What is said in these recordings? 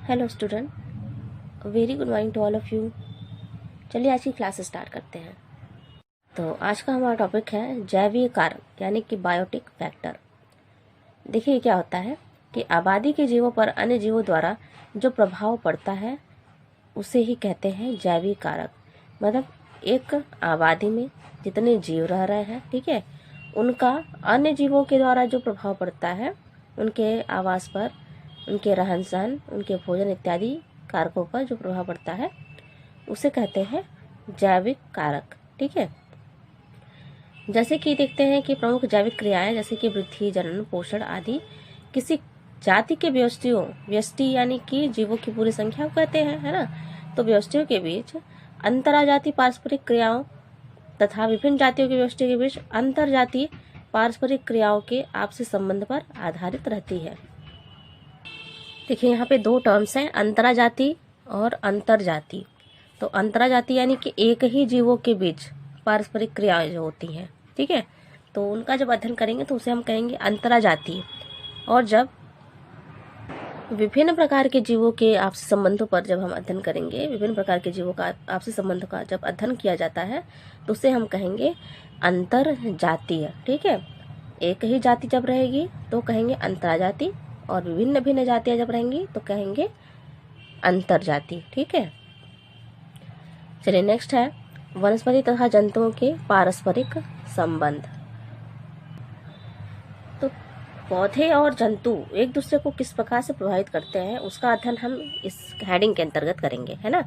Hello student, very good morning to all of you. चलिए आज की क्लास स्टार्ट करते हैं। तो आज का हमारा टॉपिक है जैवीय कारक यानी कि बायोटिक फैक्टर। देखिए क्या होता है कि आबादी के जीवों पर अन्य जीवों द्वारा जो प्रभाव पड़ता है उसे ही कहते हैं जैवीय कारक। मतलब एक आबादी में जितने जीव रह रहे हैं, ठीक है, उनका अन्य जीवों के द्वारा जो प्रभाव पड़ता है, उनके आवास पर, उनके रहन सहन, उनके भोजन इत्यादि कारकों पर जो प्रभाव पड़ता है उसे कहते हैं जैविक कारक। ठीक है, जैसे कि देखते हैं कि प्रमुख जैविक क्रियाएं जैसे कि वृद्धि, जनन, पोषण आदि किसी जाति के व्यष्टि यानी कि जीवों की पूरी संख्या को कहते हैं, है ना। तो व्यष्टियों के बीच अंतराजातीय पारस्परिक क्रियाओं तथा विभिन्न जातियों के व्यष्टियों के बीच अंतरजातीय पारस्परिक क्रियाओं के आपसी संबंध पर आधारित रहती है। देखिए यहाँ पे दो टर्म्स हैं, अंतराजाती और अंतरजाती। तो अंतराजाती यानी कि एक ही जीवों के बीच पारस्परिक क्रियाएं जो होती हैं, ठीक है, तो उनका जब अध्ययन करेंगे तो उसे हम कहेंगे अंतराजाती। और जब विभिन्न प्रकार के जीवों के आपसी संबंधों पर जब हम अध्ययन करेंगे, विभिन्न प्रकार के जीवों का आपसी संबंध का जब अध्ययन किया जाता है तो उसे हम कहेंगे अंतरजातीय। ठीक है, एक ही जाति जब रहेगी तो कहेंगे अंतराजाती, और विभिन्न भिन्न जातियां जब रहेंगी तो कहेंगे अंतरजाति। ठीक है, चलिए नेक्स्ट है वनस्पति तथा जंतुओं के पारस्परिक संबंध। तो पौधे और जंतु एक दूसरे को किस प्रकार से प्रभावित करते हैं उसका अध्ययन हम इस हेडिंग के अंतर्गत करेंगे, है ना।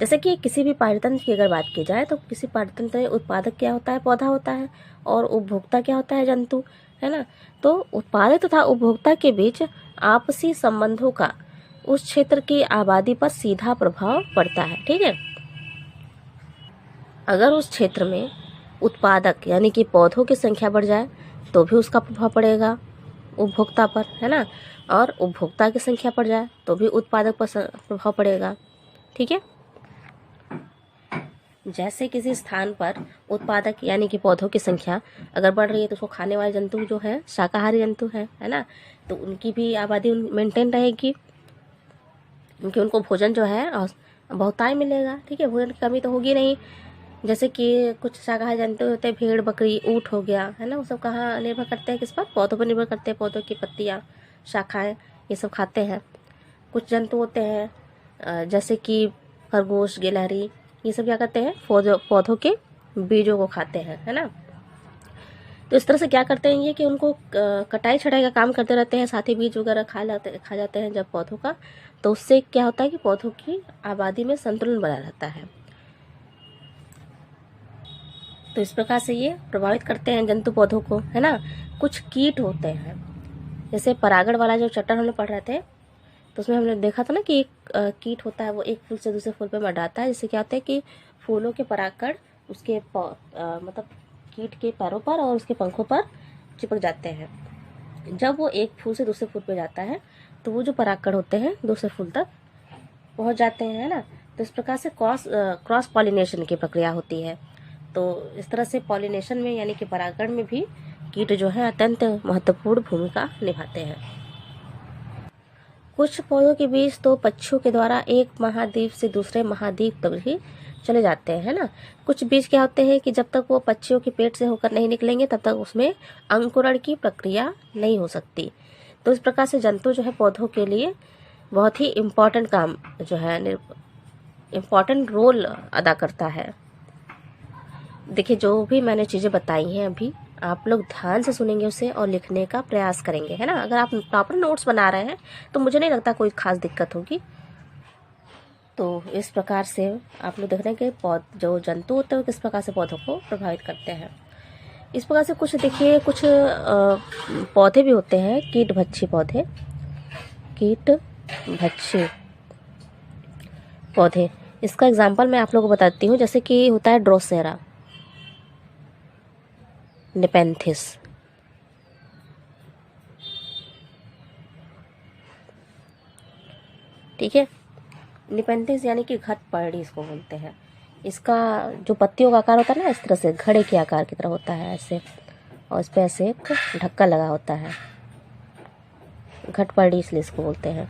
जैसे कि किसी भी पारतंत्र की अगर बात की जाए तो किसी पारतंत्र में उत्पादक क्या होता है, पौधा होता है, और उपभोक्ता क्या होता है, जंतु, है ना। तो उत्पादक तथा उपभोक्ता के बीच आपसी संबंधों का उस क्षेत्र की आबादी पर सीधा प्रभाव पड़ता है। ठीक है, अगर उस क्षेत्र में उत्पादक यानी कि पौधों की संख्या बढ़ जाए तो भी उसका प्रभाव पड़ेगा उपभोक्ता पर, है ना, और उपभोक्ता की संख्या बढ़ जाए तो भी उत्पादक पर प्रभाव पड़ेगा। ठीक है, जैसे किसी स्थान पर उत्पादक यानी कि पौधों की संख्या अगर बढ़ रही है तो उसको खाने वाले जंतु जो है शाकाहारी जंतु है ना, तो उनकी भी आबादी मेंटेन रहेगी, क्योंकि उनको भोजन जो है बहुतायत मिलेगा। ठीक है, भोजन की कमी तो होगी नहीं। जैसे कि कुछ शाकाहारी जंतु होते हैं, भेड़, बकरी, ऊँट हो गया, है ना, वो सब कहाँ निर्भर करते हैं, किस पर, पौधों पर निर्भर करते हैं, पौधों की पत्तियाँ, शाखाएँ, ये सब खाते हैं। कुछ जंतु होते हैं जैसे कि खरगोश, गिलहरी, ये सब क्या करते हैं, पौधों के बीजों को खाते हैं, है ना। तो इस तरह से क्या करते हैं ये कि उनको कटाई छटाई का काम करते रहते हैं, साथ ही बीज वगैरह खा जाते हैं जब पौधों का, तो उससे क्या होता है कि पौधों की आबादी में संतुलन बना रहता है। तो इस प्रकार से ये प्रभावित करते हैं जंतु पौधों को, है ना। कुछ कीट होते हैं, जैसे परागण वाला जो चैप्टर हमने पढ़ रहे थे तो उसमें हमने देखा था ना कि एक कीट होता है, वो एक फूल से दूसरे फूल पे मंडराता है, जिससे क्या होता है कि फूलों के परागकण उसके मतलब कीट के पैरों पर और उसके पंखों पर चिपक जाते हैं। जब वो एक फूल से दूसरे फूल पे जाता है तो वो जो परागकण होते हैं दूसरे फूल तक पहुंच जाते हैं, है ना। तो इस प्रकार से क्रॉस पॉलिनेशन की प्रक्रिया होती है। तो इस तरह से पॉलिनेशन में यानी कि परागण में भी कीट जो है अत्यंत महत्वपूर्ण भूमिका निभाते हैं। कुछ पौधों के बीज तो पक्षियों के द्वारा एक महाद्वीप से दूसरे महाद्वीप तक भी चले जाते हैं, है ना। कुछ बीज क्या होते हैं कि जब तक वो पक्षियों के पेट से होकर नहीं निकलेंगे तब तक उसमें अंकुरण की प्रक्रिया नहीं हो सकती। तो इस प्रकार से जंतु जो है पौधों के लिए बहुत ही इम्पोर्टेंट काम जो है, इम्पोर्टेंट रोल अदा करता है। देखिए जो भी मैंने चीज़ें बताई हैं अभी, आप लोग ध्यान से सुनेंगे उसे और लिखने का प्रयास करेंगे, है ना। अगर आप प्रॉपर नोट्स बना रहे हैं तो मुझे नहीं लगता कोई खास दिक्कत होगी। तो इस प्रकार से आप लोग देख रहे हैं कि जो जंतु होते हैं वो किस प्रकार से पौधों को प्रभावित करते हैं। इस प्रकार से कुछ देखिए, कुछ पौधे भी होते हैं कीटभक्षी पौधे, कीटभक्षी पौधे। इसका एग्जाम्पल मैं आप लोगों को बताती हूँ। जैसे कि होता है ड्रोसेरा नेपेंथिस, ठीक है। नेपेंथिस यानी कि घटपर्णी इसको बोलते हैं। इसका जो पत्तियों का आकार होता है ना, इस तरह से घड़े के आकार की तरह होता है ऐसे, और इस पे ऐसे एक ढक्कन लगा होता है, घटपर्णी इसलिए इसको बोलते हैं।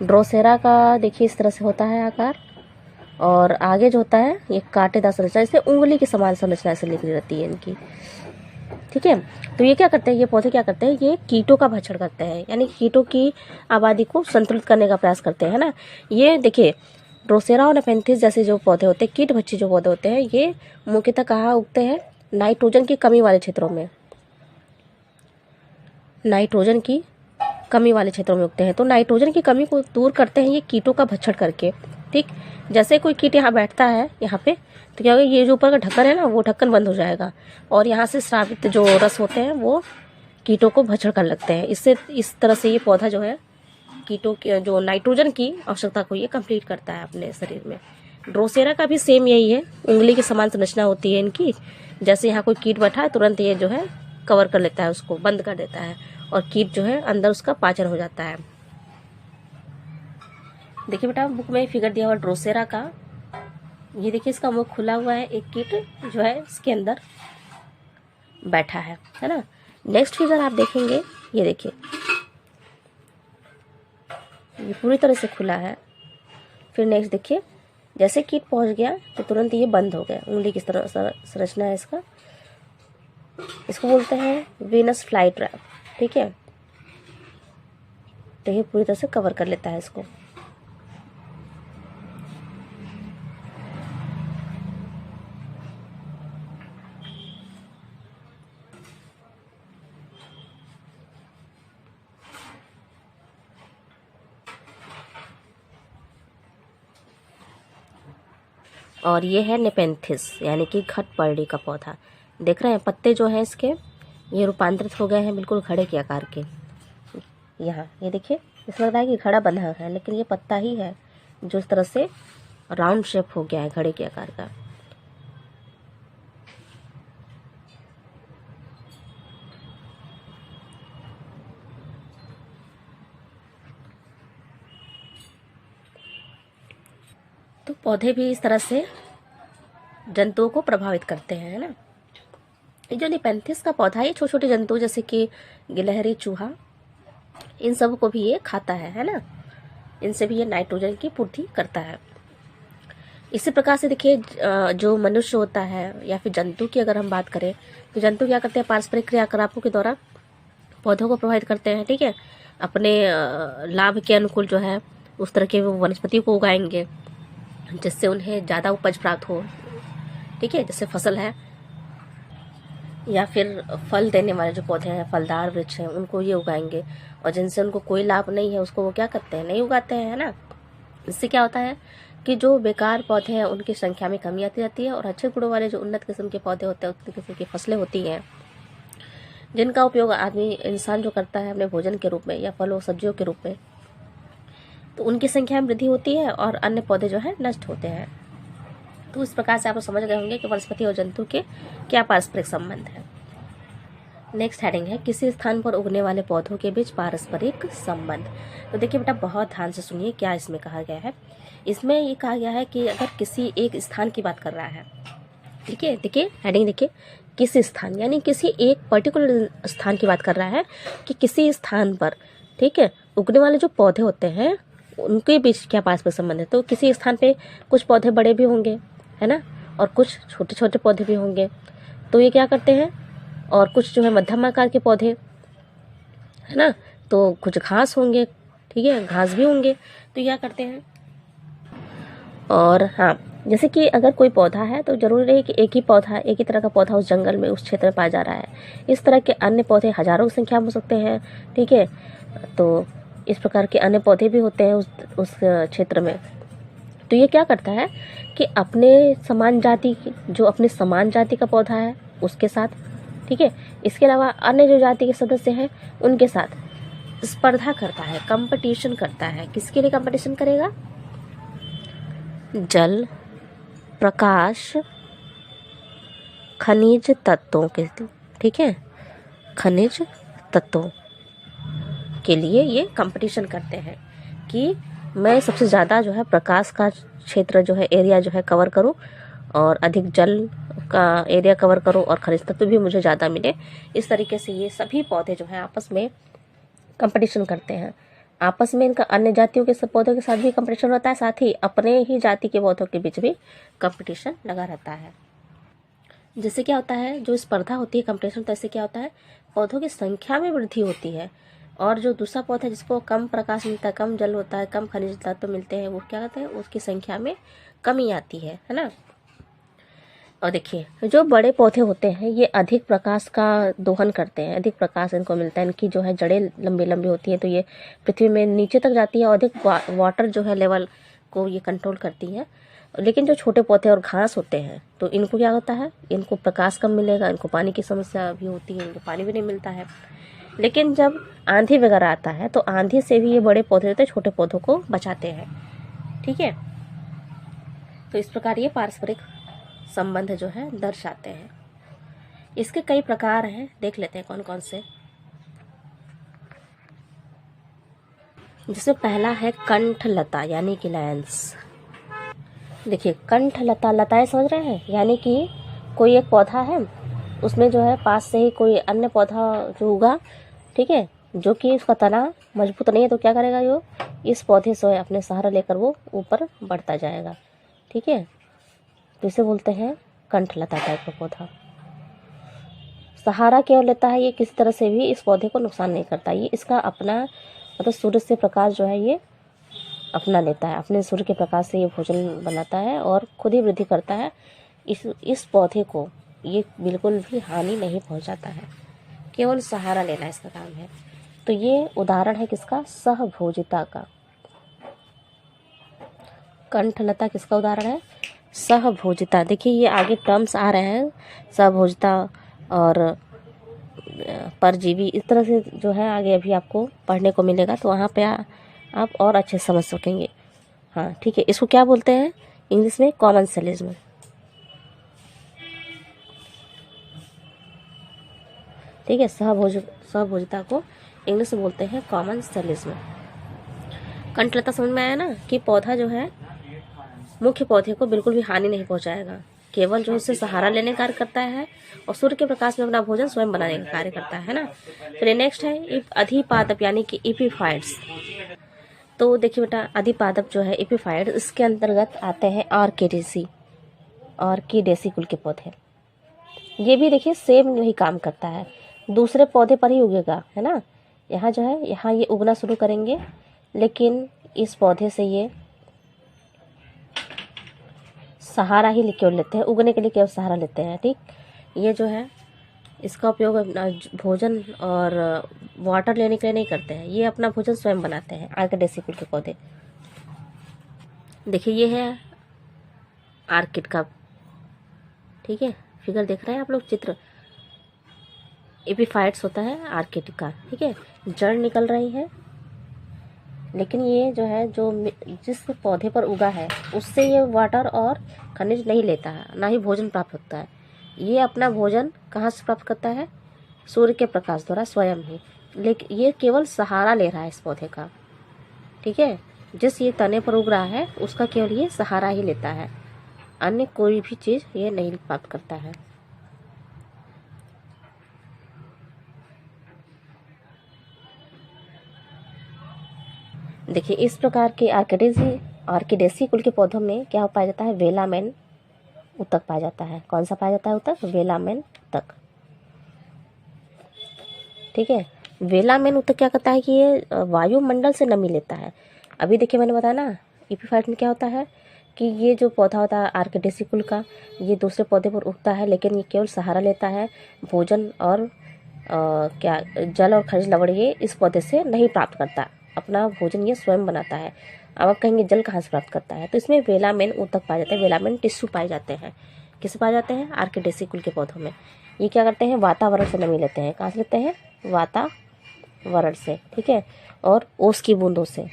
ड्रोसेरा का देखिए इस तरह से होता है आकार, और आगे जो होता है ये कांटेदार संरचना, जैसे उंगली की समान संरचना ऐसे निकली रहती है इनकी, ठीक है। तो ये क्या करते हैं, ये पौधे क्या करते हैं, ये कीटों का भक्षण करते हैं, यानी कीटों की आबादी को संतुलित करने का प्रयास करते हैं ना। ये देखिए ड्रोसेरा और नेपेंथिस जैसे जो पौधे होते हैं, कीट भक्षी जो पौधे होते हैं, ये मुख्यतः कहाँ उगते हैं, नाइट्रोजन की कमी वाले क्षेत्रों में, नाइट्रोजन की कमी वाले क्षेत्रों में उगते हैं। तो नाइट्रोजन की कमी को दूर करते हैं ये कीटों का भक्षण करके, ठीक। जैसे कोई कीट यहाँ बैठता है यहाँ पे, तो क्या होगा, ये जो ऊपर का ढक्कन है ना, वो ढक्कन बंद हो जाएगा, और यहाँ से स्रावित जो रस होते हैं वो कीटों को भक्षण कर लगते हैं। इससे इस तरह से ये पौधा जो है कीटों की जो नाइट्रोजन की आवश्यकता को ये कंप्लीट करता है अपने शरीर में। ड्रोसेरा का भी सेम यही है, उंगली की समान संरचना होती है इनकी। जैसे यहाँ कोई कीट बैठा है, तुरंत ये जो है कवर कर लेता है, उसको बंद कर देता है, और कीट जो है अंदर उसका पाचन हो जाता है। देखिए बेटा बुक में फिगर दिया हुआ ड्रोसेरा का, ये देखिए इसका मुख खुला हुआ है, एक कीट जो है इसके अंदर बैठा है ना। नेक्स्ट फिगर आप देखेंगे, ये देखिए ये पूरी तरह से खुला है। फिर नेक्स्ट देखिए, जैसे कीट पहुंच गया तो तुरंत ये बंद हो गया, उंगली किस तरह संरचना है इसका, इसको बोलते हैं वीनस फ्लाई ट्रैप, ठीक है। तो ये पूरी तरह से कवर कर लेता है इसको। और ये है नेपेंथिस, यानी कि घटपर्णी का पौधा। देख रहे हैं पत्ते जो हैं इसके, ये रूपांतरित हो गए हैं बिल्कुल घड़े के आकार के। यहाँ ये देखिए, इसमें लगता है कि घड़ा बंधा है, लेकिन ये पत्ता ही है जो इस तरह से राउंड शेप हो गया है घड़े के आकार का। तो पौधे भी इस तरह से जंतुओं को प्रभावित करते हैं, है ना। ये जो नेपेंथिस का पौधा है, ये छोटे छोटे जंतु जैसे कि गिलहरी, चूहा, इन सब को भी ये खाता है ना। इनसे भी ये नाइट्रोजन की पूर्ति करता है। इसी प्रकार से देखिए जो मनुष्य होता है या फिर जंतु की अगर हम बात करें, तो जंतु क्या करते हैं, पारस्परिक क्रियाकलापों के द्वारा पौधों को प्रभावित करते हैं, ठीक है। अपने लाभ के अनुकूल जो है उस तरह के वो वनस्पति को उगाएंगे जिससे उन्हें ज़्यादा उपज प्राप्त हो, ठीक है। जैसे फसल है या फिर फल देने वाले जो पौधे हैं, फलदार वृक्ष हैं, उनको ये उगाएंगे, और जिनसे उनको कोई लाभ नहीं है उसको वो क्या करते हैं, नहीं उगाते हैं, है ना। इससे क्या होता है कि जो बेकार पौधे हैं उनकी संख्या में कमी आती जाती है, और अच्छे गुणों वाले जो उन्नत किस्म के पौधे होते हैं, उन्नत किस्म की फसलें होती हैं, जिनका उपयोग आदमी इंसान जो करता है अपने भोजन के रूप में या फलों सब्जियों के रूप में, तो उनकी संख्या में वृद्धि होती है और अन्य पौधे जो है नष्ट होते हैं। तो इस प्रकार से आप समझ गए होंगे कि वनस्पति और जंतु के क्या पारस्परिक संबंध है। नेक्स्ट हेडिंग है किसी स्थान पर उगने वाले पौधों के बीच पारस्परिक संबंध। तो देखिए बेटा बहुत ध्यान से सुनिए क्या इसमें कहा गया है। इसमें ये कहा गया है कि अगर किसी एक स्थान की बात कर रहा है, ठीक है, देखिए हेडिंग देखिए, किसी स्थान यानी किसी एक पर्टिकुलर स्थान की बात कर रहा है कि किसी स्थान पर, ठीक है, उगने वाले जो पौधे होते हैं उनके बीच क्या पारस्परिक संबंध है। तो किसी स्थान पे कुछ पौधे बड़े भी होंगे, है ना, और कुछ छोटे छोटे पौधे भी होंगे। तो ये क्या करते हैं, और कुछ जो है मध्यम आकार के पौधे, है ना, तो कुछ घास होंगे, ठीक है, घास भी होंगे। तो क्या करते हैं, और हाँ, जैसे कि अगर कोई पौधा है तो जरूरी नहीं कि एक ही पौधा, एक ही तरह का पौधा उस जंगल में उस क्षेत्र में पाया जा रहा है। इस तरह के अन्य पौधे हजारों की संख्या में हो सकते हैं, ठीक है। तो इस प्रकार के अन्य पौधे भी होते हैं उस क्षेत्र में। तो ये क्या करता है कि अपने समान जाति, जो अपने समान जाति का पौधा है उसके साथ, ठीक है, इसके अलावा अन्य जो जाति के सदस्य हैं उनके साथ स्पर्धा करता है, कंपटीशन करता है। किसके लिए कंपटीशन करेगा, जल, प्रकाश, खनिज तत्वों के, ठीक है, खनिज तत्वों के लिए ये कंपटीशन करते हैं कि मैं सबसे ज़्यादा जो है प्रकाश का क्षेत्र जो है, एरिया जो है कवर करूं, और अधिक जल का एरिया कवर करूं, और खनिज तत्व भी मुझे ज़्यादा मिले। इस तरीके से ये सभी पौधे जो है आपस में कंपटीशन करते हैं आपस में इनका अन्य जातियों के पौधों के साथ भी कंपटीशन होता है, साथ ही अपने ही जाति के पौधों के बीच भी कंपटीशन लगा रहता है। जिससे क्या होता है, जो स्पर्धा होती है कंपटीशन, तो इससे क्या होता है, पौधों की संख्या में वृद्धि होती है। और जो दूसरा पौधा है जिसको कम प्रकाश मिलता है, कम जल होता है, कम खनिज तत्व मिलते हैं, वो क्या कहते हैं, उसकी संख्या में कमी आती है ना। और देखिए जो बड़े पौधे होते हैं ये अधिक प्रकाश का दोहन करते हैं, अधिक प्रकाश इनको मिलता है, इनकी जो है जड़ें लंबी लंबी होती हैं, तो ये पृथ्वी में नीचे तक जाती है और अधिक वाटर जो है लेवल को ये कंट्रोल करती है। लेकिन जो छोटे पौधे और घास होते हैं तो इनको क्या होता है, इनको प्रकाश कम मिलेगा, इनको पानी की समस्या भी होती है, इनको पानी भी नहीं मिलता है। लेकिन जब आंधी वगैरह आता है तो आंधी से भी ये बड़े पौधे होते हैं छोटे पौधों को बचाते हैं। ठीक है, तो इस प्रकार ये पारस्परिक संबंध जो है दर्शाते हैं। इसके कई प्रकार हैं, देख लेते हैं कौन कौन से। जिसमें पहला है कंठलता यानी कि लायंस। देखिए कंठलता, लताएं समझ रहे हैं, यानी कि कोई एक पौधा है, उसमें जो है पास से ही कोई अन्य पौधा जो उगा, ठीक है, जो कि उसका तना मजबूत नहीं है, तो क्या करेगा यो, इस पौधे से अपने सहारा लेकर वो ऊपर बढ़ता जाएगा। ठीक है, तो इसे बोलते हैं कंठलता टाइप का पौधा। सहारा केवल लेता है, ये किसी तरह से भी इस पौधे को नुकसान नहीं करता। ये इसका अपना मतलब सूर्य से प्रकाश जो है ये अपना लेता है, अपने सूर्य के प्रकाश से ये भोजन बनाता है और खुद ही वृद्धि करता है। इस पौधे को ये बिल्कुल भी हानि नहीं पहुंचाता है, केवल सहारा लेना इसका काम है। तो ये उदाहरण है किसका, सहभोजिता का। कंठलता किसका उदाहरण है, सहभोजिता। देखिए ये आगे टर्म्स आ रहे हैं, सहभोजिता और परजीवी, इस तरह से जो है आगे अभी आपको पढ़ने को मिलेगा, तो वहाँ पे आप और अच्छे से समझ सकेंगे। हाँ ठीक है, इसको क्या बोलते हैं इंग्लिश में, कॉमनसेलिज्म। ठीक है, सहभोजिता को इंग्लिश में बोलते हैं कॉमनसेलिज्म। कंठलता समझ में आया ना, कि पौधा जो है मुख्य पौधे को बिल्कुल भी हानि नहीं पहुंचाएगा, केवल जो उससे सहारा लेने का कार्य करता है और सूर्य के प्रकाश में अपना भोजन स्वयं बनाने का कार्य करता है ना। फिर नेक्स्ट है अधिपादप यानी कि एपीफाइट्स। तो देखिए बेटा, अधिपादप जो है एपीफाइट, इसके अंतर्गत आते हैं ऑर्किडेसी कुल के पौधे। ये भी देखिए सेम वही काम करता है, दूसरे पौधे पर ही उगेगा, है ना। यहाँ जो है, यहाँ ये उगना शुरू करेंगे, लेकिन इस पौधे से ये सहारा ही केवल लेते हैं, उगने के लिए केवल सहारा लेते हैं। ठीक, ये जो है इसका उपयोग भोजन और वाटर लेने के लिए नहीं करते हैं, ये अपना भोजन स्वयं बनाते हैं, ऑर्किडेसी कुल के पौधे। देखिए ये है आर्किड का, ठीक है, फिगर देख रहे हैं आप लोग, चित्र। एपीफाइट्स होता है आर्किड का, ठीक है, जड़ निकल रही है, लेकिन ये जो है, जो जिस पौधे पर उगा है उससे ये वाटर और खनिज नहीं लेता है, ना ही भोजन प्राप्त होता है। ये अपना भोजन कहाँ से प्राप्त करता है, सूर्य के प्रकाश द्वारा स्वयं ही। लेकिन ये केवल सहारा ले रहा है इस पौधे का, ठीक है, जिस ये तने पर उग रहा है उसका केवल ये सहारा ही लेता है, अन्य कोई भी चीज़ ये नहीं प्राप्त करता है। देखिए इस प्रकार के ऑर्किडेसी कुल के पौधों में क्या पाया जाता है, वेलामेन उत्तक पाया जाता है। कौन सा पाया जाता है उत्तक, वेलामेन उत्तक। ठीक है, वेलामेन उत्तक क्या करता है कि ये वायुमंडल से नमी लेता है। अभी देखिए मैंने बताया ना, एपीफाइट में क्या होता है कि ये जो पौधा होता है ऑर्किडेसी कुल का, ये दूसरे पौधे पर उगता है, लेकिन ये केवल सहारा लेता है, भोजन और क्या जल और खनिज लवण ये इस पौधे से नहीं प्राप्त करता, अपना भोजन ये स्वयं बनाता है। अब आप कहेंगे जल कहाँ से प्राप्त करता है, तो इसमें वेलामेन उत्तक पाए जाते हैं, वेलामेन टिश्यू पाए जाते हैं। किस पाए जाते हैं, ऑर्किडेसी कुल के पौधों में। ये क्या करते हैं, वातावरण से नमी लेते हैं। कहाँ से लेते हैं, वातावरण से, ठीक है, और ओस की बूंदों से,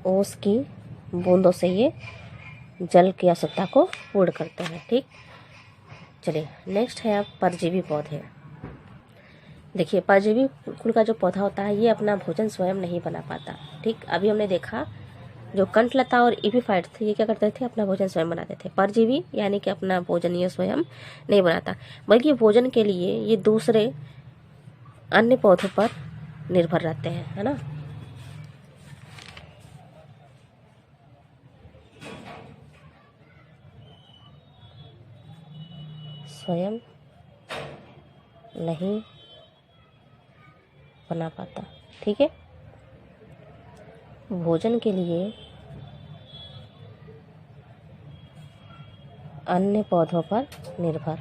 ओस की बूंदों से ये जल की आवश्यकता को पूर्ण करते हैं। ठीक, चलिए नेक्स्ट है आप परजीवी पौधे। देखिए परजीवी कुल का जो पौधा होता है ये अपना भोजन स्वयं नहीं बना पाता। ठीक, अभी हमने देखा जो कंठलता और एपीफाइट थे ये क्या करते थे, अपना भोजन स्वयं बनाते थे। परजीवी यानी कि अपना भोजन ये स्वयं नहीं बनाता, बल्कि भोजन के लिए ये दूसरे अन्य पौधों पर निर्भर रहते हैं, है ना। स्वयं नहीं बना पाता, ठीक है। भोजन के लिए अन्य पौधों पर निर्भर,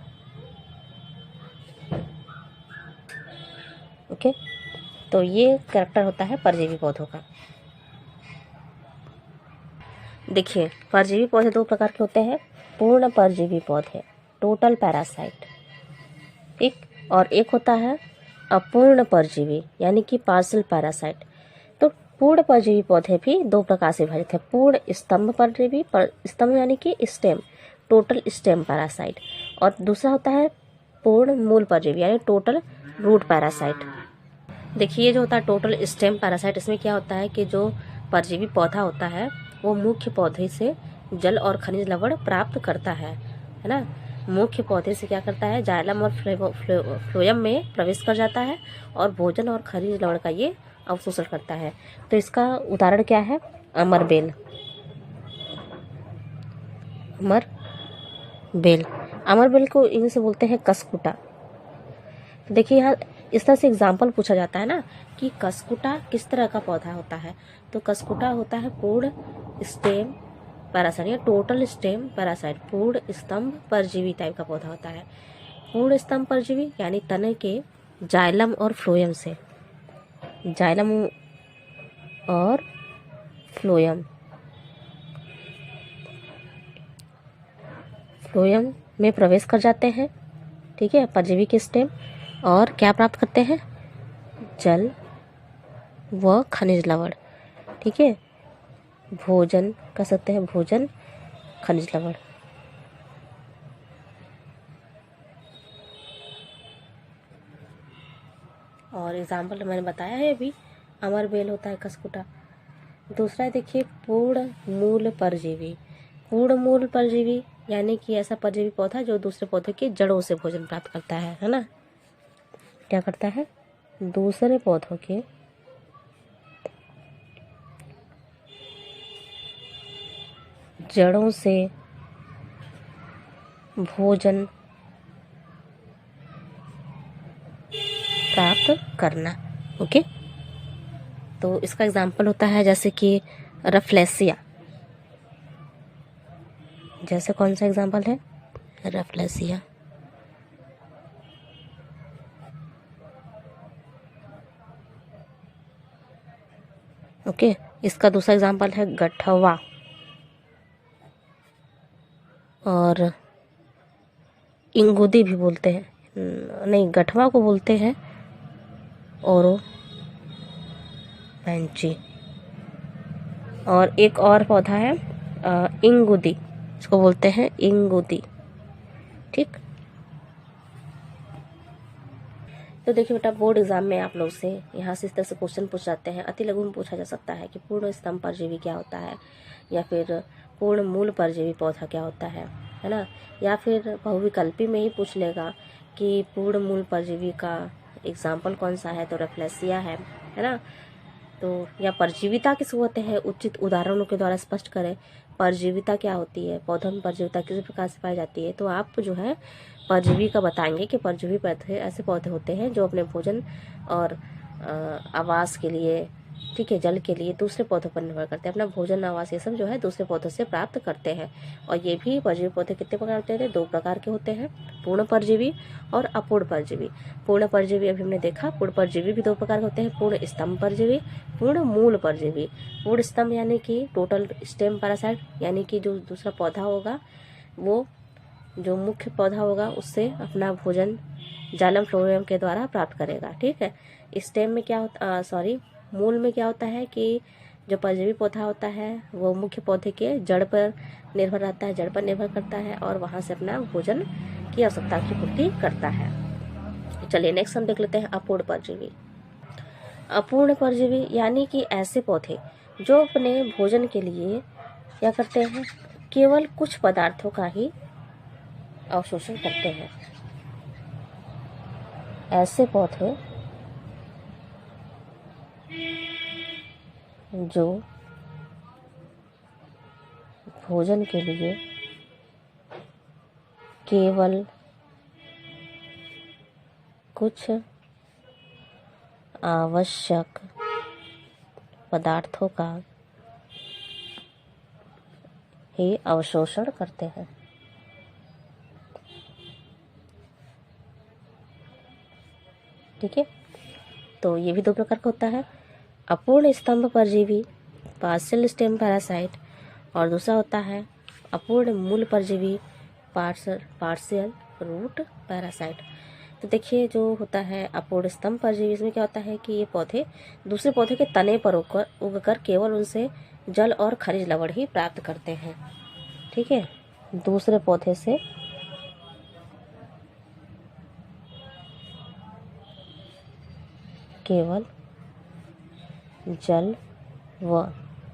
ओके। तो ये कैरेक्टर होता है परजीवी पौधों का। देखिए, परजीवी पौधे दो प्रकार के होते हैं। पूर्ण परजीवी पौधे, टोटल पैरासाइट, एक, और एक होता है अपूर्ण परजीवी यानी कि पार्शियल पैरासाइट। तो पूर्ण परजीवी पौधे भी दो प्रकार से विभाजित है। पूर्ण स्तंभ परजीवी, स्तंभ यानी कि स्टेम, टोटल स्टेम पैरासाइट, और दूसरा होता है पूर्ण मूल परजीवी यानी टोटल रूट पैरासाइट। देखिए, ये जो होता है टोटल स्टेम पैरासाइट, इसमें क्या होता है कि जो परजीवी पौधा होता है वो मुख्य पौधे से जल और खनिज लवण प्राप्त करता है ना। मुख्य पौधे से क्या करता है, जाइलम और फ्लोएम में प्रवेश कर जाता है और भोजन और खनिज लवण का ये अवशोषण करता है। तो इसका उदाहरण क्या है, अमरबेल। अमरबेल को इंग्लिश में बोलते हैं कसकुटा। तो देखिए, यहाँ इस तरह से एग्जाम्पल पूछा जाता है ना कि कसकुटा किस तरह का पौधा होता है। तो कसकुटा होता है पूर्ण स्टेम पैरासाइट या टोटल स्टेम पैरासाइट, पूर्ण स्तंभ परजीवी टाइप का पौधा होता है। पूर्ण स्तंभ परजीवी यानी तने के जाइलम और फ्लोएम से, जाइलम और फ्लोएम में प्रवेश कर जाते हैं, ठीक है, परजीवी के स्टेम, और क्या प्राप्त करते हैं, जल व खनिज लवण, ठीक है, भोजन कह सकते हैं, भोजन खनिज लवण। और एग्जाम्पल मैंने बताया है अभी, अमरबेल होता है कसकुटा। दूसरा देखिए पूर्ण मूल परजीवी। पूर्ण मूल परजीवी यानी कि ऐसा परजीवी पौधा जो दूसरे पौधे की जड़ों से भोजन प्राप्त करता है ना। क्या करता है, दूसरे पौधों के जड़ों से भोजन प्राप्त करना, ओके। तो इसका एग्जाम्पल होता है जैसे कि रफलेसिया। जैसे कौन सा एग्जाम्पल है, रफलेसिया। ओके, इसका दूसरा एग्जाम्पल है गठवा, और इंगुदी भी बोलते हैं, नहीं गठवा को बोलते हैं ओरो पेंची। और एक और पौधा है इंगुदी, इसको बोलते हैं इंगुदी, ठीक। तो देखिए बेटा, बोर्ड एग्जाम में आप लोग से यहाँ से इस तरह से क्वेश्चन पूछ जाते हैं। अति लघु में पूछा जा सकता है कि पूर्ण स्तंभ परजीवी क्या होता है, या फिर पूर्ण मूल परजीवी पौधा क्या होता है ना। या फिर बहुविकल्पी में ही पूछ लेगा कि पूर्ण मूल परजीवी का एग्जाम्पल कौन सा है, तो रेफ्लेसिया है ना। तो या परजीविता किस होते हैं, उचित उदाहरणों के द्वारा स्पष्ट करें परजीविता क्या होती है, पौधों में परजीविता किस प्रकार से पाई जाती है। तो आप जो है परजीवी का बताएंगे कि परजीवी पौधे ऐसे पौधे होते हैं जो अपने भोजन और आवास के लिए, ठीक है, जल के लिए दूसरे पौधों पर निर्भर करते हैं। अपना भोजन आवास ये सब जो है दूसरे पौधों से प्राप्त करते हैं। और ये भी परजीवी पौधे कितने प्रकार होते हैं, दो प्रकार के होते हैं, पूर्ण परजीवी और अपूर्ण परजीवी। पूर्ण परजीवी अभी हमने देखा, पूर्ण परजीवी भी दो प्रकार के होते हैं, पूर्ण स्तंभ परजीवी, पूर्ण मूल परजीवी। पूर्ण स्तंभ यानी कि टोटल स्टेम पैरासाइट, यानी कि जो दूसरा पौधा होगा वो जो मुख्य पौधा होगा उससे अपना भोजन जाइलम फ्लोएम के द्वारा प्राप्त करेगा, ठीक है। स्टेम में क्या होता, मूल में क्या होता है कि जो परजीवी पौधा होता है वो मुख्य पौधे के जड़ पर निर्भर रहता है, जड़ पर निर्भर करता है और वहाँ से अपना भोजन की आवश्यकता की पूर्ति करता है। चलिए नेक्स्ट हम देख लेते हैं अपूर्ण परजीवी। अपूर्ण परजीवी यानी कि ऐसे पौधे जो अपने भोजन के लिए क्या करते हैं, केवल कुछ पदार्थों का ही अवशोषण करते हैं। ऐसे पौधे जो भोजन के लिए केवल कुछ आवश्यक पदार्थों का ही अवशोषण करते हैं। ठीक है, तो ये भी दो प्रकार का होता है, अपूर्ण स्तंभ परजीवी पार्शियल स्टेम पैरासाइट, और दूसरा होता है अपूर्ण मूल परजीवी पार्शियल रूट पैरासाइट। तो देखिए, जो होता है अपूर्ण स्तंभ परजीवी, इसमें क्या होता है कि ये पौधे दूसरे पौधे के तने पर उगकर केवल उनसे जल और खनिज लवण ही प्राप्त करते हैं। ठीक है, दूसरे पौधे से केवल जल व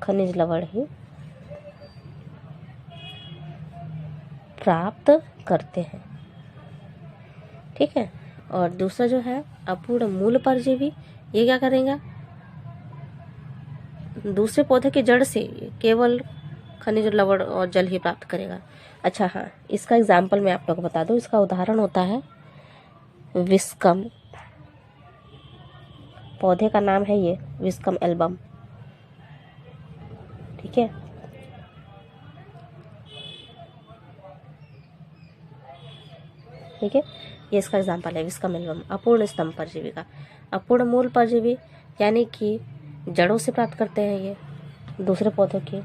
खनिज लवण ही प्राप्त करते हैं। ठीक है, और दूसरा जो है अपूर्ण मूल परजीवी, ये क्या करेगा, दूसरे पौधे की जड़ से केवल खनिज लवण और जल ही प्राप्त करेगा। अच्छा हाँ, इसका एग्जाम्पल मैं आप लोगों को बता दूं, इसका उदाहरण होता है विस्कम, पौधे का नाम है ये विस्कम एल्बम। ठीक है, ठीक है, ये इसका एग्जाम्पल है विस्कम एल्बम, अपूर्ण स्तंभ परजीवी का। अपूर्ण मूल परजीवी यानी कि जड़ों से प्राप्त करते हैं ये दूसरे पौधों की।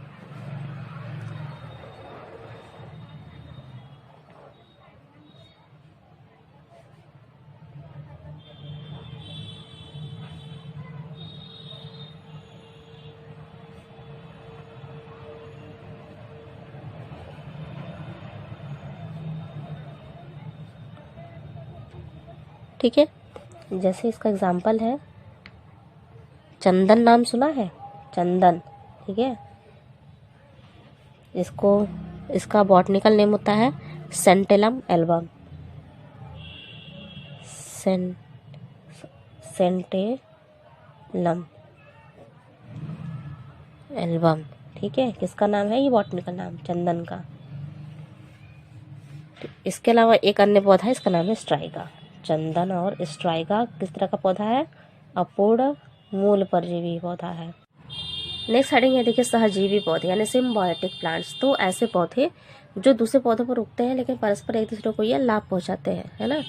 ठीक है, जैसे इसका एग्जाम्पल है चंदन, नाम सुना है चंदन। ठीक है, इसका बॉटनिकल नेम होता है सेंटेलम एल्बम, सेंटेलम एल्बम। ठीक है, किसका नाम है ये बॉटनिकल नाम, चंदन का। इसके अलावा एक अन्य पौधा है, इसका नाम है स्ट्राइगा। चंदन और स्ट्राइगा किस तरह का पौधा है, अपूर्ण मूल परजीवी पौधा है। नेक्स्ट हेडिंग है, देखिए सहजीवी पौधे यानी सिम्बायोटिक प्लांट्स। तो ऐसे पौधे जो दूसरे पौधों पर उगते हैं लेकिन परस्पर एक दूसरे को ये लाभ पहुंचाते हैं, है ना।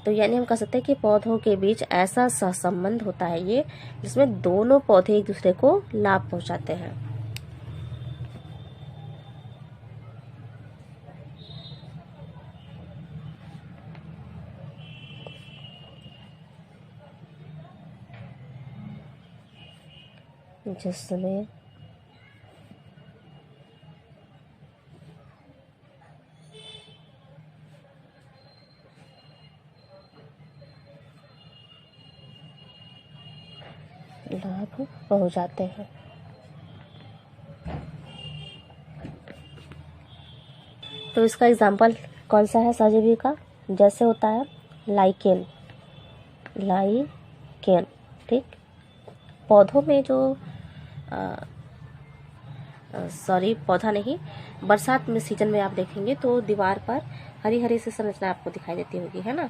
तो यानी हम कह सकते हैं कि पौधों के बीच ऐसा सहसंबंध होता है ये, जिसमें दोनों पौधे एक दूसरे को लाभ पहुंचाते हैं। जिसमें लाभ पहुंचाते हैं। तो इसका एग्जाम्पल कौन सा है सहजीवी का, जैसे होता है लाइकेन। ठीक, पौधों में जो पौधा नहीं, बरसात में सीजन में आप देखेंगे तो दीवार पर हरी हरी सी संरचना आपको दिखाई देती होगी, है ना।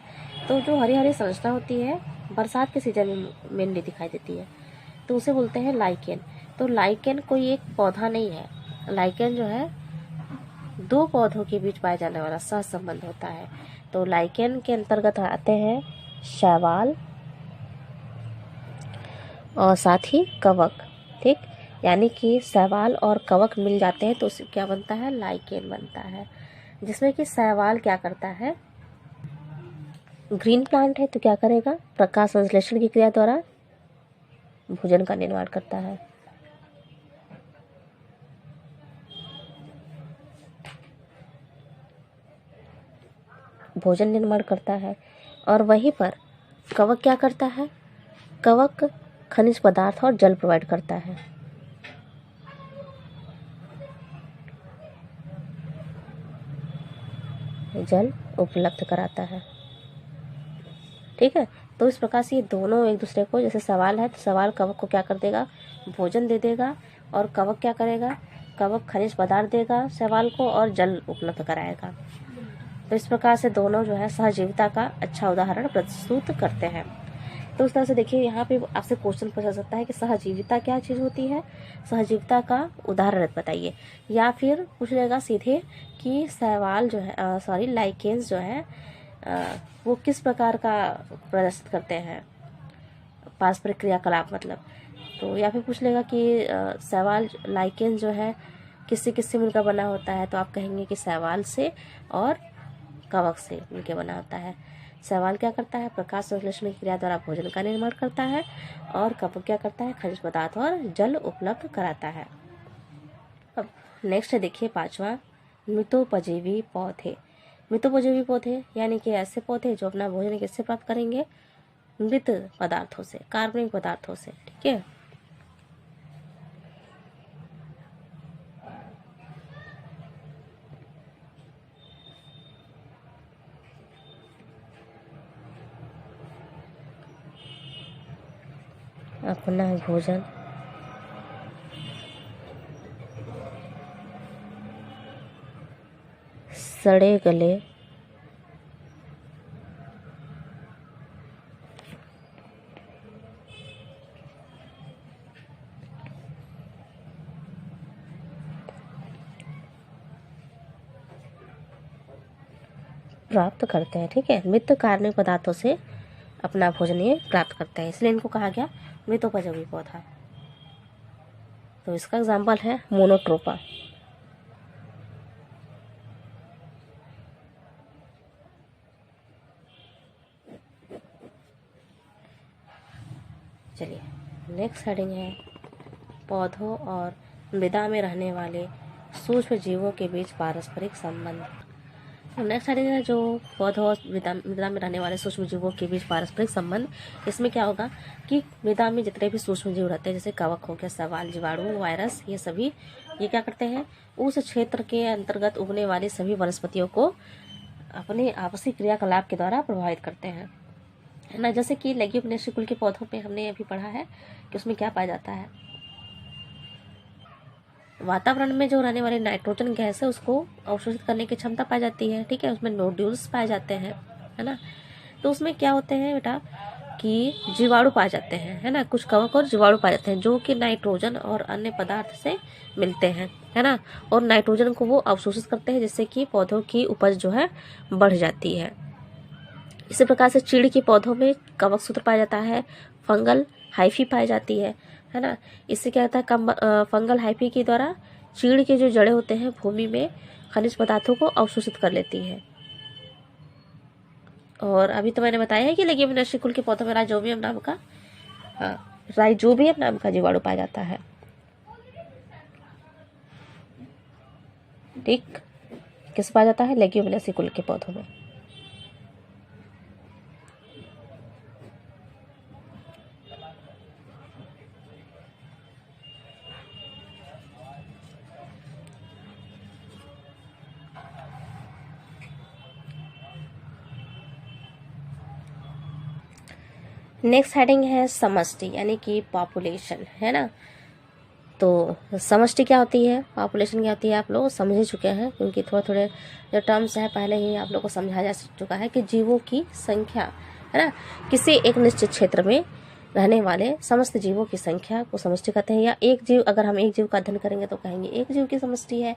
तो जो हरी हरी संरचना होती है बरसात के सीजन में मेनली दिखाई देती है, तो उसे बोलते हैं लाइकेन। तो लाइकेन कोई एक पौधा नहीं है, लाइकेन जो है दो पौधों के बीच पाया जाने वाला सहसंबंध होता है। तो लाइकेन के अंतर्गत आते हैं शैवाल और साथ ही कवक। ठीक, यानी कि शैवाल और कवक मिल जाते हैं तो उससे क्या बनता है, लाइकेन बनता है। जिसमें कि शैवाल क्या करता है, ग्रीन प्लांट है तो क्या करेगा, प्रकाश संश्लेषण की क्रिया द्वारा भोजन का निर्माण करता है। भोजन निर्माण करता है। और वहीं पर कवक क्या करता है, कवक खनिज पदार्थ और जल प्रोवाइड करता है। जल उपलब्ध कराता है। ठीक है, तो इस प्रकार से ये दोनों एक दूसरे को, जैसे सवाल है तो सवाल कवक को क्या कर देगा, भोजन दे देगा, और कवक क्या करेगा, कवक खनिज पदार्थ देगा सवाल को और जल उपलब्ध कराएगा। तो इस प्रकार से दोनों जो है सहजीविता का अच्छा उदाहरण प्रस्तुत करते हैं। तो उस तरह से देखिए यहाँ पे आपसे क्वेश्चन पूछा सकता है कि सहजीविता क्या चीज़ होती है, सहजीविता का उदाहरण बताइए, या फिर पूछ लेगा सीधे कि शैवाल जो है लाइकेन्स जो है वो किस प्रकार का प्रदर्शित करते हैं, पारस्परिक क्रियाकलाप मतलब। तो या फिर पूछ लेगा कि शैवाल लाइकेन जो है किससे किससे मिलकर बना होता है, तो आप कहेंगे कि शैवाल से और कवक से मिलकर बना होता है। शैवाल क्या करता है, प्रकाश संश्लेषण की क्रिया द्वारा भोजन का निर्माण करता है, और कवक क्या करता है, खनिज पदार्थ और जल उपलब्ध कराता है। अब नेक्स्ट देखिए 5वां, मितोपजीवी पौधे। मितोपजीवी पौधे यानी कि ऐसे पौधे जो अपना भोजन किससे प्राप्त करेंगे, मृत पदार्थों से, कार्बनिक पदार्थों से। ठीक है, अपना भोजन सड़े गले प्राप्त करते हैं। ठीक है, मृत कार्बनिक पदार्थों से अपना भोजन ये प्राप्त करते हैं, इसलिए इनको कहा गया मृतोपजीवी पौधा। तो इसका एग्जाम्पल है मोनोट्रोपा। चलिए नेक्स्ट हेडिंग है पौधों और मृदा में रहने वाले सूक्ष्म जीवों के बीच पारस्परिक संबंध। नेक्स्ट हेडिंग है जो पौधों और मृदा में रहने वाले सूक्ष्म जीवों के बीच पारस्परिक संबंध। इसमें क्या होगा कि मृदा में जितने भी सूक्ष्म जीव रहते हैं, जैसे कवक हो गया, शैवाल, जीवाणु, वायरस, ये सभी ये क्या करते हैं, उस क्षेत्र के अंतर्गत उगने वाली सभी वनस्पतियों को अपने आपसी क्रियाकलाप के द्वारा प्रभावित करते हैं, है ना। जैसे कि लेग्यूमिनेसी कुल के पौधों पे हमने अभी पढ़ा है कि उसमें क्या पाया जाता है, वातावरण में जो रहने वाली नाइट्रोजन गैस है उसको अवशोषित करने की क्षमता पाई जाती है। ठीक है, उसमें नोड्यूल्स पाए जाते हैं, है ना। तो उसमें क्या होते हैं बेटा कि जीवाणु पाए जाते हैं, है ना, कुछ कवक और जीवाणु पाए जाते हैं जो कि नाइट्रोजन और अन्य पदार्थ से मिलते हैं, है ना, और नाइट्रोजन को वो अवशोषित करते हैं, जिससे कि पौधों की उपज जो है बढ़ जाती है। इसी प्रकार से चीड़ के पौधों में कवक सूत्र पाया जाता है, फंगल हाइफी पाई जाती है ना। इससे क्या होता है, फंगल हाइफी के द्वारा चीड़ के जो जड़ें होते हैं भूमि में खनिज पदार्थों को अवशोषित कर लेती है। और अभी तो मैंने बताया है कि लेग्यूमिनेसी कुल के पौधों में राइजोबियम नाम का राइजोबियम नाम का जीवाणु पाया जाता है। ठीक, किस पाया जाता है, लेग्यूमिनेसी कुल के पौधों में। नेक्स्ट हेडिंग है समष्टि यानी कि पॉपुलेशन, है ना। तो समष्टि क्या होती है, पॉपुलेशन क्या होती है, आप लोग समझ ही चुके हैं, क्योंकि थोड़े जो टर्म्स है पहले ही आप लोग को समझाया जा चुका है कि जीवों की संख्या, है ना, किसी एक निश्चित क्षेत्र में रहने वाले समस्त जीवों की संख्या को समष्टि कहते हैं। या एक जीव, अगर हम एक जीव का अध्ययन करेंगे तो कहेंगे एक जीव की समष्टि है,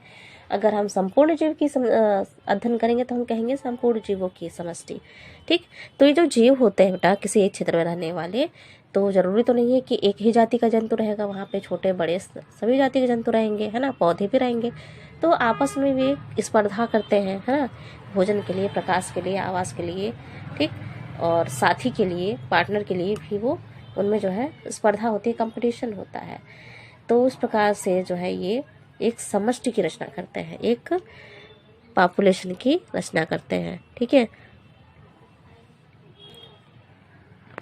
अगर हम संपूर्ण जीव की अध्ययन करेंगे तो हम कहेंगे संपूर्ण जीवों की समष्टि। ठीक, तो ये जो जीव होते हैं बेटा किसी एक क्षेत्र में रहने वाले, तो जरूरी तो नहीं है कि एक ही जाति का जंतु रहेगा, वहाँ पे छोटे बड़े सभी जाति के जंतु रहेंगे, है ना, पौधे भी रहेंगे। तो आपस में भी स्पर्धा करते हैं, है ना, भोजन के लिए, प्रकाश के लिए, आवास के लिए, ठीक, और साथी के लिए, पार्टनर के लिए भी वो उनमें जो है स्पर्धा होती है, कंपटीशन होता है। तो उस प्रकार से जो है ये एक समष्टि की रचना करते हैं, एक पॉपुलेशन की रचना करते हैं। ठीक है,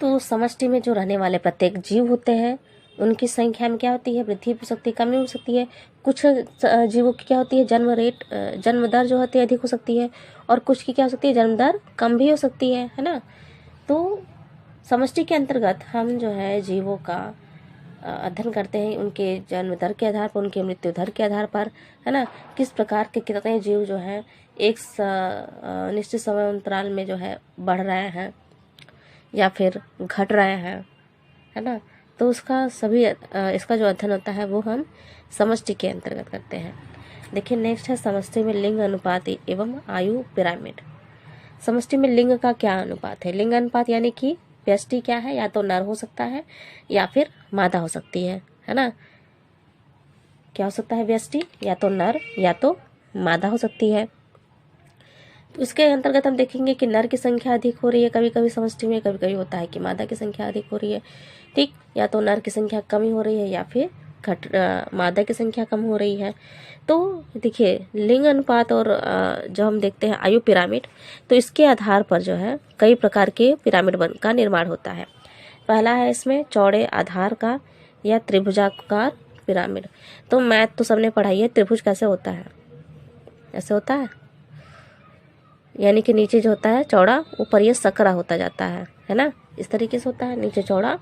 तो समष्टि में जो रहने वाले प्रत्येक जीव होते हैं उनकी संख्या में क्या होती है, वृद्धि भी हो सकती है, कमी हो सकती है। कुछ जीवों की क्या होती है, जन्म दर जो होती है अधिक हो सकती है, और कुछ की क्या हो सकती है, जन्म दर कम भी हो सकती है ना। तो समष्टि के अंतर्गत हम जो है जीवों का अध्ययन करते हैं, उनके जन्म दर के आधार पर, उनके मृत्यु दर के आधार पर, है ना, किस प्रकार के कितने जीव जो हैं एक निश्चित समय अंतराल में जो है बढ़ रहे हैं या फिर घट रहे हैं, है ना। तो उसका सभी इसका जो अध्ययन होता है वो हम समष्टि के अंतर्गत करते हैं। देखिए नेक्स्ट है समष्टि में लिंग अनुपात एवं आयु पिरामिड। समष्टि में लिंग का क्या अनुपात है? लिंग अनुपात यानी कि व्यष्टि क्या है, या तो नर हो सकता है या फिर मादा हो सकती है ना। क्या हो सकता है? व्यष्टि या तो नर या तो मादा हो सकती है। तो इसके अंतर्गत हम देखेंगे कि नर की संख्या अधिक हो रही है कभी कभी समष्टि में, कभी कभी होता है कि मादा की संख्या अधिक हो रही है, ठीक, या तो नर की संख्या कम हो रही है या फिर मादा की संख्या कम हो रही है। तो देखिए लिंग अनुपात और जो हम देखते हैं आयु पिरामिड, तो इसके आधार पर जो है कई प्रकार के पिरामिड का निर्माण होता है। पहला है इसमें चौड़े आधार का या त्रिभुजाकार पिरामिड। तो मैथ तो सबने पढ़ाई है, त्रिभुज कैसे होता है? ऐसे होता है, यानी कि नीचे जो होता है चौड़ा, ऊपर ये सकरा होता जाता है ना, इस तरीके से होता है, नीचे चौड़ा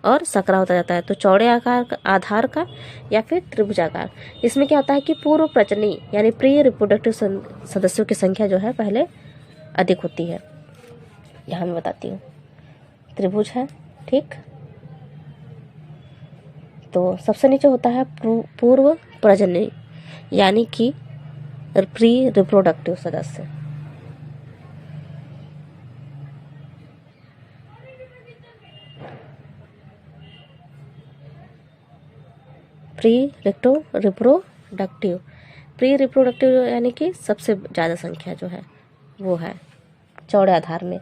और सकरा होता जाता है। तो चौड़े आकार आधार का या फिर त्रिभुजाकार। इसमें क्या होता है कि पूर्व प्रजननी यानी प्री रिप्रोडक्टिव सदस्यों की संख्या जो है पहले अधिक होती है। यहाँ मैं बताती हूँ, त्रिभुज है, ठीक, तो सबसे नीचे होता है पूर्व प्रजननी यानी कि प्री रिप्रोडक्टिव सदस्य। प्री रिप्रोडक्टिव यानी कि सबसे ज़्यादा संख्या जो है वो है चौड़े आधार में।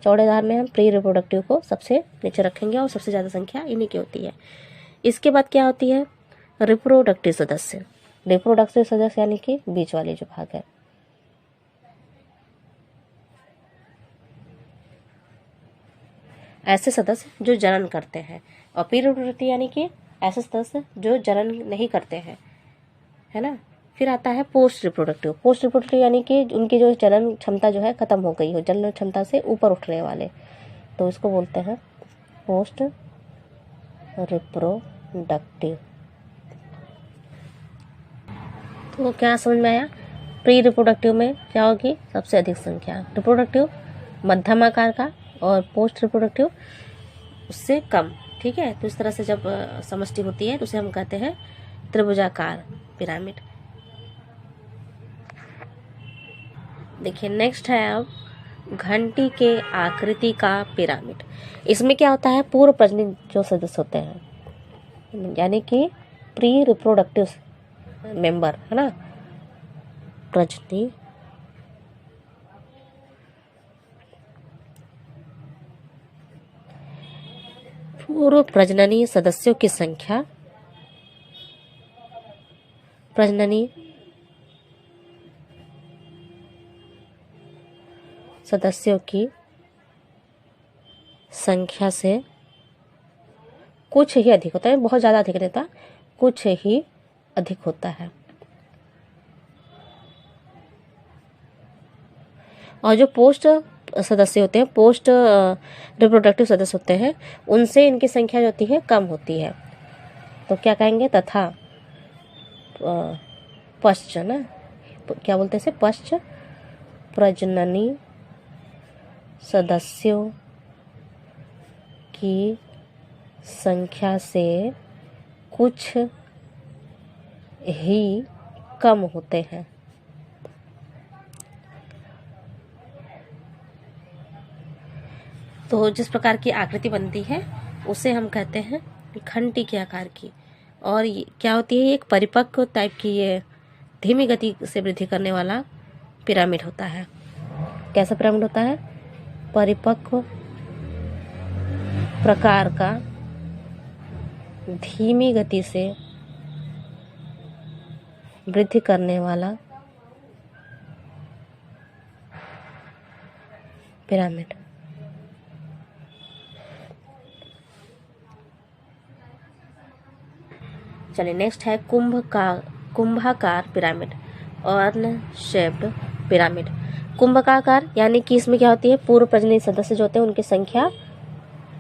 चौड़े आधार में हम प्री रिप्रोडक्टिव को सबसे नीचे रखेंगे और सबसे ज़्यादा संख्या इन्हीं की होती है। इसके बाद क्या होती है? रिप्रोडक्टिव सदस्य। रिप्रोडक्टिव सदस्य यानी कि बीच वाली जो भाग है, ऐसे सदस्य जो जनन करते हैं। और प्री रिप्रोडक्टिव यानी कि ऐसे सदस्य जो जनन नहीं करते हैं, है ना। फिर आता है पोस्ट रिप्रोडक्टिव। पोस्ट रिप्रोडक्टिव यानी कि उनकी जो जनन क्षमता जो है खत्म हो गई हो, जनन क्षमता से ऊपर उठने वाले, तो इसको बोलते हैं पोस्ट रिप्रोडक्टिव। तो क्या समझ में आया? प्री रिप्रोडक्टिव में क्या होगी? सबसे अधिक संख्या। रिप्रोडक्टिव मध्यम आकार का और पोस्ट रिप्रोडक्टिव उससे कम, ठीक है। तो इस तरह से जब समष्टि होती है तो उसे हम कहते हैं त्रिभुजाकार पिरामिड। देखिए नेक्स्ट है अब घंटी के आकृति का पिरामिड। इसमें क्या होता है? पूर्व प्रजनन जो सदस्य होते हैं यानी कि प्री रिप्रोडक्टिव मेंबर, है ना, प्रजनी पूर्व प्रजननीय सदस्यों की संख्या, प्रजननीय सदस्यों की संख्या से कुछ ही अधिक होता है, बहुत ज़्यादा अधिक नहीं होता, कुछ ही अधिक होता है। और जो पोस्ट सदस्य होते हैं, पोस्ट रिप्रोडक्टिव सदस्य होते हैं, उनसे इनकी संख्या जो होती है कम होती है। तो क्या कहेंगे? तथा पश्च, ना क्या बोलते हैं इसे? पश्च प्रजननी सदस्यों की संख्या से कुछ ही कम होते हैं। तो जिस प्रकार की आकृति बनती है उसे हम कहते हैं घंटी के आकार की। और ये क्या होती है? एक परिपक्व टाइप की, ये धीमी गति से वृद्धि करने वाला पिरामिड होता है। कैसा पिरामिड होता है? परिपक्व प्रकार का धीमी गति से वृद्धि करने वाला पिरामिड। चलिए नेक्स्ट है कुंभाकार पिरामिड, अर्न शेप्ड पिरामिड। कुंभकाकार यानी कि इसमें क्या होती है? पूर्व प्रजननीय सदस्य जो होते हैं उनकी संख्या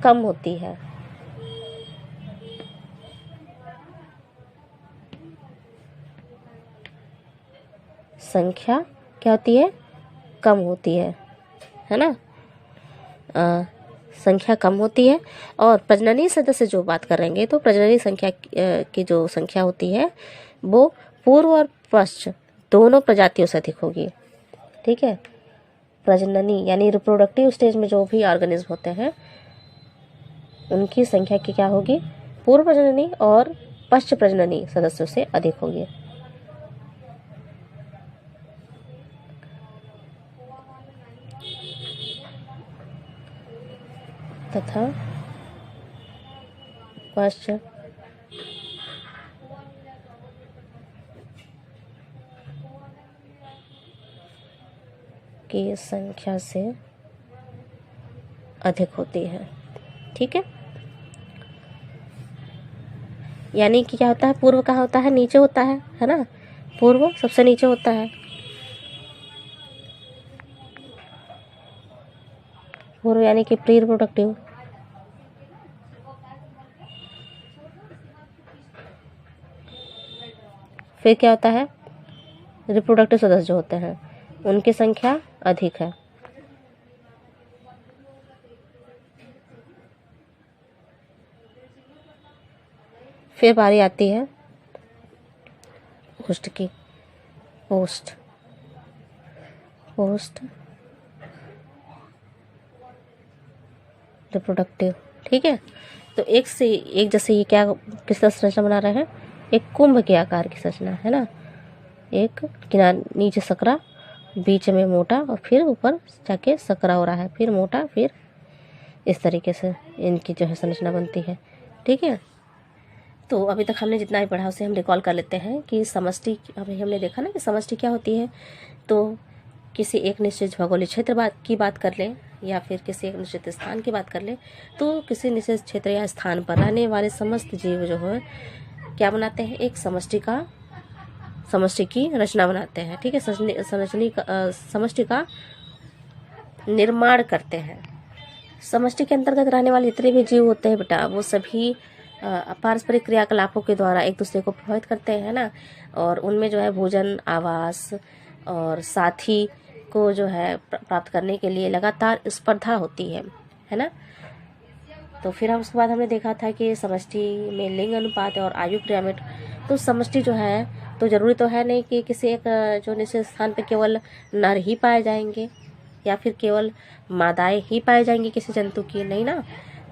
कम होती है। संख्या क्या होती है? कम होती है ना। संख्या कम होती है। और प्रजननीय सदस्य जो बात करेंगे तो प्रजननीय संख्या की जो संख्या होती है वो पूर्व और पश्च दोनों प्रजातियों से अधिक होगी। ठीक है, प्रजननी यानी रिप्रोडक्टिव स्टेज में जो भी ऑर्गेनिज्म होते हैं उनकी संख्या की क्या होगी? पूर्व प्रजननी और पश्च प्रजननी सदस्यों से अधिक होगी। तथा पश्च की संख्या से अधिक होती है। ठीक है, यानी कि क्या होता है? पूर्व कहाँ होता है? नीचे होता है ना। पूर्व सबसे नीचे होता है। पूर्व यानी कि प्री रिप्रोडक्टिव। फिर क्या होता है? रिप्रोडक्टिव सदस्य जो होते हैं उनकी संख्या अधिक है। फिर बारी आती है पोस्ट की। Post reproductive. ठीक है, तो एक से एक जैसे ये क्या किस तरह संरचना बना रहे हैं? एक कुंभ के आकार की संरचना है ना। एक किनारे नीचे सकरा, बीच में मोटा और फिर ऊपर जाके सकरा हो रहा है, फिर मोटा, फिर इस तरीके से इनकी जो है संरचना बनती है। ठीक है, तो अभी तक हमने जितना भी पढ़ा उसे हम रिकॉल कर लेते हैं कि समष्टि, अभी हमने देखा ना कि समष्टि क्या होती है। तो किसी एक निश्चित भौगोलिक क्षेत्र की बात कर लें या फिर किसी एक निश्चित स्थान की बात कर लें तो किसी निश्चित क्षेत्र या स्थान पर रहने वाले समस्त जीव जो है क्या बनाते हैं? एक समष्टि की रचना बनाते हैं। ठीक है, समष्टि का निर्माण करते हैं। समष्टि के अंतर्गत रहने वाले जितने भी जीव होते हैं बेटा वो सभी पारस्परिक क्रियाकलापों के द्वारा एक दूसरे को प्रभावित करते हैं ना। और उनमें जो है भोजन, आवास और साथी को जो है प्राप्त करने के लिए लगातार स्पर्धा होती है ना। तो फिर हम उसके बाद हमने देखा था कि समष्टि में लिंग अनुपात और आयु पिरामिड। तो समष्टि जो है तो जरूरी तो है नहीं कि किसी एक जो निश्चित स्थान पे केवल नर ही पाए जाएंगे या फिर केवल मादाएं ही पाए जाएंगी किसी जंतु की, नहीं ना।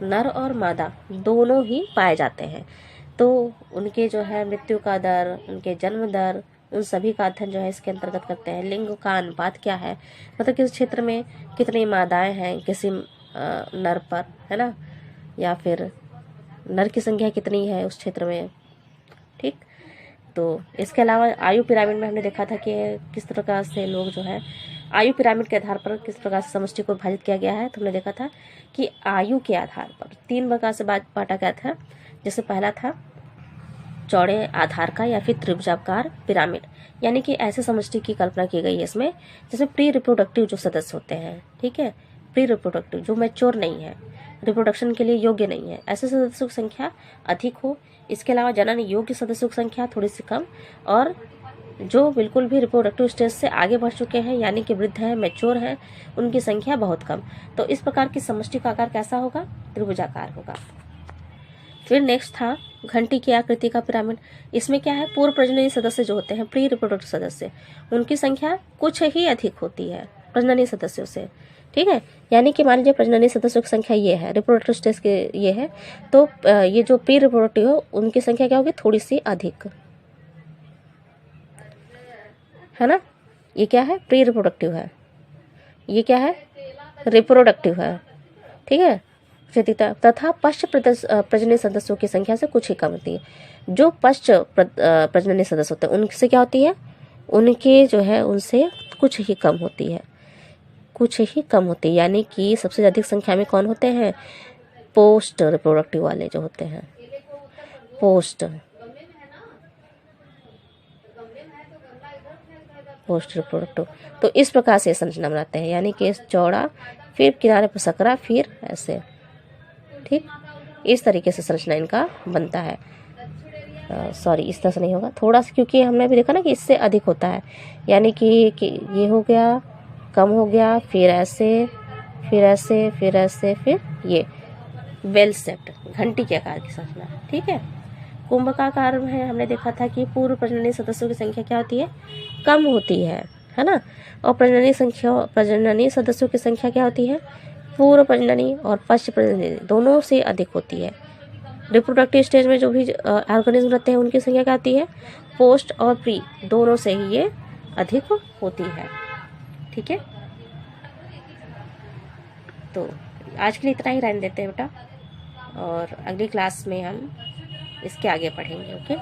नर और मादा दोनों ही पाए जाते हैं। तो उनके जो है मृत्यु का दर, उनके जन्म दर, उन सभी का अध्ययन जो है इसके अंतर्गत करते हैं। लिंग का अनुपात क्या है, मतलब किस क्षेत्र में कितनी मादाएं हैं किसी नर पर, है ना, या फिर नर की संख्या कितनी है उस क्षेत्र में। ठीक, तो इसके अलावा आयु पिरामिड में हमने देखा था कि किस प्रकार से लोग जो है आयु पिरामिड के आधार पर किस प्रकार से समष्टि को विभाजित किया गया है। तो हमने देखा था कि आयु के आधार पर 3 प्रकार से बांटा गया था। जैसे पहला था चौड़े आधार का या फिर त्रिभुजाकार पिरामिड, यानी कि ऐसे समष्टि की कल्पना की गई है इसमें जैसे प्री रिप्रोडक्टिव जो सदस्य होते हैं। ठीक है, प्री रिप्रोडक्टिव जो मैच्योर नहीं है, रिप्रोडक्शन के लिए योग्य नहीं है, ऐसे सदस्यों की संख्या अधिक हो। इसके अलावा जनन योग्य सदस्यों की संख्या थोड़ी सी कम, और जो बिल्कुल भी रिप्रोडक्टिव स्टेज से आगे बढ़ चुके हैं यानी कि वृद्ध हैं, मैच्योर हैं, उनकी संख्या बहुत कम। तो इस प्रकार की समष्टि का आकार कैसा होगा? त्रिभुजाकार होगा। फिर नेक्स्ट था घंटी की आकृति का पिरामिड। इसमें क्या है? पूर्व प्रजननीय सदस्य जो होते हैं, प्री रिप्रोडक्टिव सदस्य, उनकी संख्या कुछ ही अधिक होती है प्रजननीय सदस्यों से। ठीक है, यानी कि मान लीजिए प्रजननीय सदस्यों की संख्या ये है, रिप्रोडक्टिव स्टेज के ये है, तो ये जो प्री रिप्रोडक्टिव हो उनकी संख्या क्या होगी? थोड़ी सी अधिक, है ना। ये क्या है? प्री रिप्रोडक्टिव है, ये क्या है? रिप्रोडक्टिव है। ठीक है, तथा पश्च प्रजननीय सदस्यों की संख्या से कुछ ही कम होती है। जो पश्च प्रजननीय सदस्य होते हैं उनसे क्या होती है? उनके जो है उनसे कुछ ही कम होती है, कुछ ही कम होती है। यानी कि सबसे अधिक संख्या में कौन होते हैं? पोस्ट रिप्रोडक्टिव वाले जो होते हैं, पोस्ट रिप्रोडक्टिव। तो इस प्रकार से संरचना बनाते हैं, यानी कि चौड़ा, फिर किनारे पर सकरा, फिर ऐसे। ठीक, इस तरीके से संरचना इनका बनता है। सॉरी, इस तरह से नहीं होगा, थोड़ा सा, क्योंकि हमने भी देखा ना कि इससे अधिक होता है, यानी कि ये हो गया, कम हो गया, फिर ऐसे, फिर ऐसे, फिर ऐसे, फिर ये बेल शेप्ड, घंटी के आकार की संरचना। ठीक है। कुंभकाकार में हमने देखा था कि पूर्व प्रजननी सदस्यों की संख्या क्या होती है, कम होती है ना, और प्रजननी सदस्यों की संख्या क्या होती है, पूर्व प्रजननी और पश्च प्रजननी दोनों से अधिक होती है। रिप्रोडक्टिव स्टेज में जो भी ऑर्गेनिज्म रहते हैं उनकी संख्या क्या होती है, पोस्ट और प्री दोनों से ही ये अधिक होती है। ठीक है, तो आज के लिए इतना ही रहने देते हैं बेटा, और अगली क्लास में हम इसके आगे पढ़ेंगे। ओके।